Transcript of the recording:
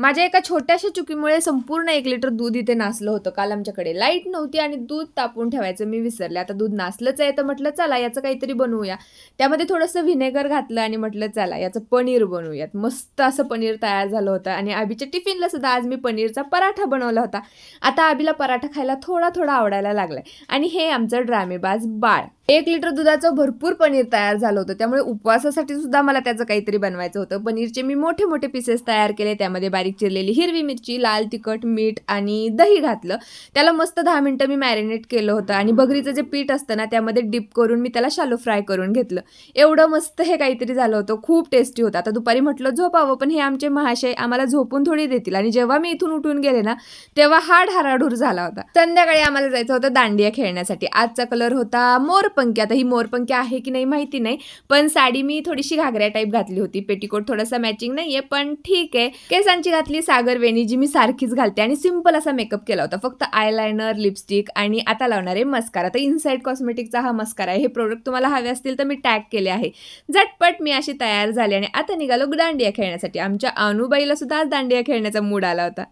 माझ्या एका छोट्याशा चुकीमुळे संपूर्ण 1 लिटर दूध इथे नासलं होतं. काल आमच्याकडे लाईट नव्हती आणि दूध तापवून ठेवायचं मी विसरले. आता दूध नासलंच आहे तर म्हटलं चला याचं काहीतरी बनवूया. त्यामध्ये थोडंसं व्हिनेगर घातलं आणि म्हटलं चला याचं पनीर बनवूयात. मस्त असं पनीर तयार झालं होतं आणि आबीच्या टिफिनला सुद्धा आज मी पनीरचा पराठा बनवला होता. आता आबीला पराठा खायला थोडा आवडायला लागलाय आणि हे आमचं ड्रामेबाज बाळ. 1 लिटर दुधाचं भरपूर पनीर तयार झालं होतं. त्यामुळे उपवासासाठी सुद्धा मला त्याचं काहीतरी बनवायचं होतं. पनीरचे मी मोठे पीसेस तयार केले. त्यामध्ये बारीक चिरलेली हिरवी मिरची, लाल तिखट, मीठ आणि दही घातलं. त्याला मस्त 10 मिनिटं मी मॅरिनेट केलं होतं आणि भगरीचं जे पीठ असतं ना त्यामध्ये डिप करून मी त्याला शॅलो फ्राय करून घेतलं. एवढं मस्त हे काहीतरी झालं होतं. खूप टेस्टी होतं. आता दुपारी म्हटलं झोपावं, पण हे आमचे महाशय आम्हाला झोपून थोडी देतील आणि जेव्हा मी इथून उठून गेले ना तेव्हा हा ढाराढूर झाला होता. संध्याकाळी आम्हाला जायचं होतं दांडिया खेळण्यासाठी. आजचा कलर होता मोरपंखी. आता ही मोरपंखी आहे की नाही माहिती नाही, पण साडी मी थोडीशी घागऱ्या टाईप घातली होती. पेटीकोट थोडासा मॅचिंग नाहीये पण ठीक आहे. केसांची घातली सागर वेणी जी मी सारखीच घालते आणि सिंपल असा मेकअप केला होता. फक्त आयलायनर, लिपस्टिक आणि आता लावणार आहे मस्कारा. तर इनसाइड कॉस्मेटिकचा हा मस्कारा आहे. हे प्रोडक्ट तुम्हाला हवे असतील तर मी टॅग केले आहे. झटपट मी अशी तयार झाली आणि आता निघालो दांडिया खेळण्यासाठी. आमच्या अनुबाईला सुद्धा आज दांडिया खेळण्याचा मूड आला होता.